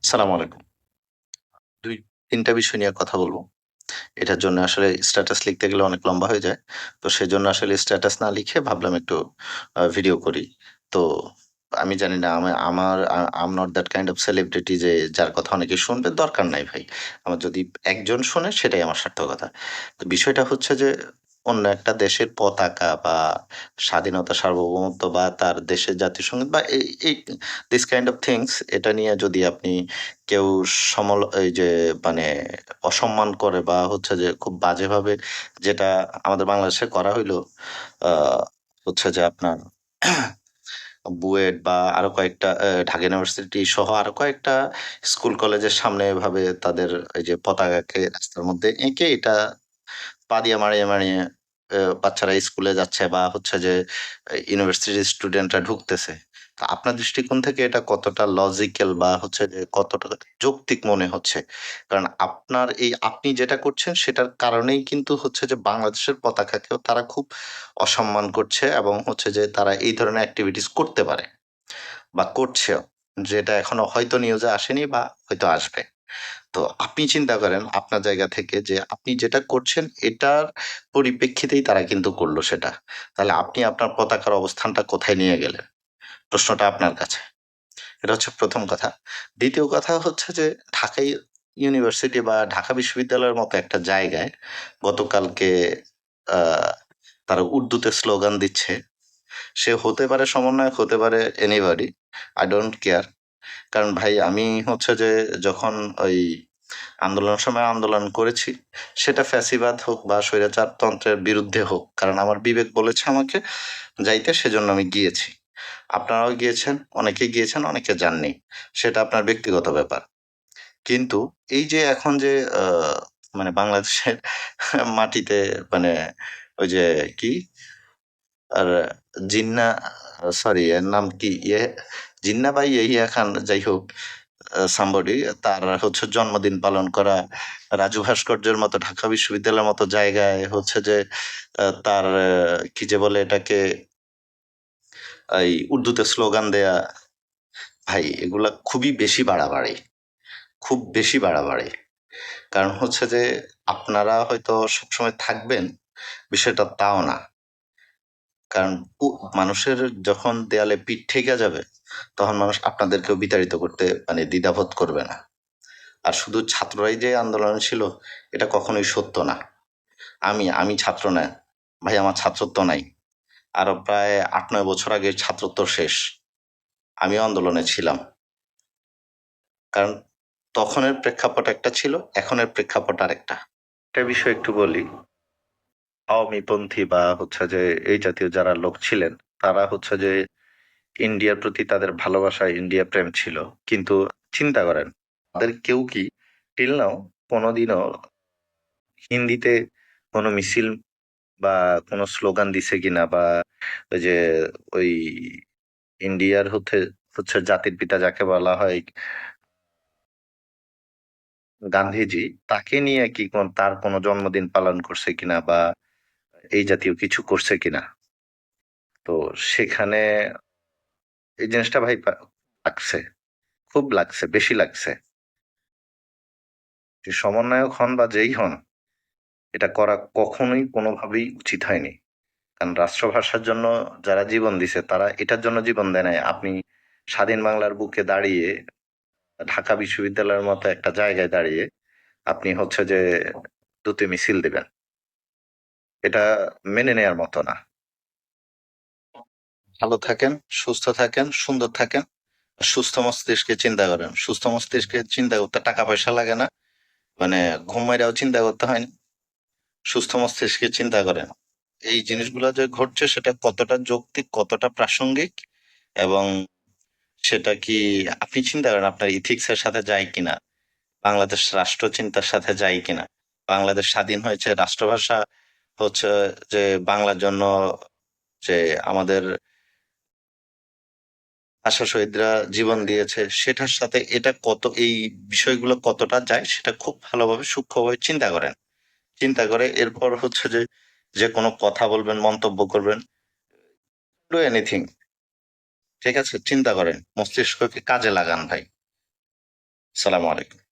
সালাম আলাইকুম। ২-৩ টা বিষয় নিয়ে কথা বলব। এটার জন্য আসলে স্ট্যাটাস লিখতে গেলে অনেক লম্বা হয়ে যায়। তো সেজন্য আসলে স্ট্যাটাস না লিখে ভাবলাম একটু ভিডিও করি। তো আমি জানি না আমার I'm not that kind of celebrity যে যার কথা অনেকে শুনবে, দরকার নাই ভাই। আমার যদি একজন শোনে সেটাই আমার সার্থকতা। তো বিষয়টা হচ্ছে যে অন্য একটা দেশের পতাকা বা স্বাধীনতা, সার্বভৌমত্ব বা তার দেশের জাতীয় সঙ্গীত বা এই this kind of things এটা নিয়ে যদি আপনি কেউ এই যে মানে অসম্মান করে বা হচ্ছে যে খুব বাজেভাবে যেটা আমাদের বাংলাদেশে করা হইলো আ হচ্ছে যে আপনার বুয়েট বা আরো কয়েকটা ঢাকা ইউনিভার্সিটি সহ আরো কয়েকটা স্কুল কলেজের সামনে এভাবে তাদের এই যে পতাকাকে রাস্তার মধ্যে এঁকে এটা পা দিয়ে মাড়িয়ে বাচ্চারা স্কুলে যাচ্ছে বা হচ্ছে যে ইউনিভার্সিটির স্টুডেন্টরা ঢুকতেছে। তো আপনার দৃষ্টিকোণ থেকে এটা কতটা লজিক্যাল বা হচ্ছে যে কতটা যৌক্তিক মনে হচ্ছে? কারণ আপনি যেটা করছেন সেটার কারণেই কিন্তু হচ্ছে যে বাংলাদেশের পতাকাকেও তারা খুব অসম্মান করছে এবং হচ্ছে যে তারা এই ধরনের এক্টিভিটিস করতে পারে বা করছেও। যেটা এখনো হয়তো নিউজে আসেনি বা হয়তো আসবে। তো আপনি চিন্তা করেন আপনার জায়গা থেকে যে আপনি যেটা করছেন এটার পরিপ্রেক্ষিতেই তারা কিন্তু করল সেটা। তাহলে আপনি আপনার পতাকার অবস্থানটা কোথায় নিয়ে গেলেন? প্রশ্নটা আপনার কাছে। এটা হচ্ছে ১ম কথা। ২য় কথা হচ্ছে যে ঢাকা ইউনিভার্সিটি বা ঢাকা বিশ্ববিদ্যালয়ের মতো একটা জায়গায় গতকালকে আ তারা উর্দুতে স্লোগান দিচ্ছে। সে হতে পারে সমন্বয়ক, হতে পারে anybody, I don't care. কারণ ভাই আমি হচ্ছে যে যখন ওই আন্দোলনের সময় আন্দোলন করেছি, সেটা ফ্যাসিবাদ হোক বা স্বৈরাচারতন্ত্রের বিরুদ্ধে হোক। কারণ আমার বিবেক বলেছে আমাকে যাইতে, সেজন্য আমি গিয়েছি। আপনারাও গিয়েছেন, অনেকে গিয়েছেন, অনেকে যাননি। সেটা আপনার ব্যক্তিগত ব্যাপার। কিন্তু এই যে এখন যে আ মানে বাংলাদেশের মাটিতে মানে ওই যে কি? আর জিন্না সরি এর নাম কি? জিন্না বা ইয়াহিয়া খান যাই হোক somebody তার হচ্ছে জন্মদিন পালন করা, রাজু ভাস্কর্যের মতো ঢাকা বিশ্ববিদ্যালয়ের মতো জায়গায় হচ্ছে যে তার কি যে বলে এটাকে এই উর্দুতে স্লোগান দেয়া, ভাই এগুলা খুবই বেশি বাড়াবাড়ি। খুব বেশি বাড়াবাড়ি। কারণ হচ্ছে যে আপনারা হয়তো সবসময় থাকবেন, বিষয়টা তাও না। কারণ মানুষের যখন দেয়ালে পিঠ ঠেকে যাবে, তখন মানুষ আপনাদেরকেও বিতাড়িত করতে মানে দ্বিধাবোধ করবে না। আর শুধু ছাত্ররাই যে আন্দোলনে ছিল, এটা কখনোই সত্য না। আমি ছাত্র না। ভাই আমার ছাত্রত্ব নাই। আরো প্রায় ৮-৯ বছর আগে ছাত্রত্ব শেষ। আমিও আন্দোলনে ছিলাম। কারণ তখনের প্রেক্ষাপট একটা ছিল, এখনের প্রেক্ষাপট আরেকটা। একটা বিষয় একটু বলি। আওয়ামীপন্থী বা হচ্ছে যে এই জাতীয় যারা লোক ছিলেন, তারা হচ্ছে যে ইন্ডিয়ার প্রতি তাদের ভালোবাসা, ইন্ডিয়া প্রেম ছিল। কিন্তু চিন্তা করেন, তাদের কেউ কি টিল নাও কোনদিনও হিন্দিতে কোনো মিছিল বা কোনো স্লোগান দিছে কিনা বা ওই যে ওই ইন্ডিয়ার হচ্ছে জাতির পিতা যাকে বলা হয় গান্ধীজি, তাকে নিয়ে কি তার কোনো জন্মদিন পালন করছে কিনা বা এই জাতীয় কিছু করছে কিনা? তো সেখানে এই জিনিসটা ভাই লাগছে। খুব লাগছে, বেশি লাগছে। যে সমন্বয়ক হন বা যেই হন, এটা করা কখনোই কোনোভাবেই উচিত হয়নি। কারণ রাষ্ট্রভাষার জন্য যারা জীবন দিছে তারা এটার জন্য জীবন দেয় নাই। আপনি স্বাধীন বাংলার বুকে দাঁড়িয়ে ঢাকা বিশ্ববিদ্যালয়ের মতো একটা জায়গায় দাঁড়িয়ে আপনি হচ্ছে যে দুটি মিছিল দিবেন। এটা মেনে নেয়ার মতো না। ভালো থাকেন, সুস্থ থাকেন, সুন্দর থাকেন। সুস্থ মস্তিষ্কে চিন্তা করেন। সুস্থ মস্তিষ্কে চিন্তা করতে টাকা পয়সা লাগে না। মানে ঘুম মাইরাও চিন্তা করতে হয় না। সুস্থ মস্তিষ্কে চিন্তা করেন। এই জিনিসগুলো যে ঘটছে সেটা কতটা যৌক্তিক, কতটা প্রাসঙ্গিক এবং সেটা কি আপনি চিন্তা করেন আপনার ইথিক্স এর সাথে যায় কিনা? বাংলাদেশ রাষ্ট্রচিন্তার সাথে যায় কিনা? বাংলাদেশ স্বাধীন হয়েছে রাষ্ট্রভাষা হচ্ছে যে বাংলার জন্য যে আমাদের ভাষা শহীদরা জীবন দিয়েছে সেটার সাথে এটা এই বিষয়গুলো কতটা যায় সেটা খুব ভালোভাবে সূক্ষ্মভাবে চিন্তা করেন। চিন্তা করে এরপর হচ্ছে যে যেকোনো কথা বলবেন, মন্তব্য করবেন। Do anything. ঠিক আছে? চিন্তা করেন। মস্তিষ্ককে কাজে লাগান ভাই। সালামু আলাইকুম।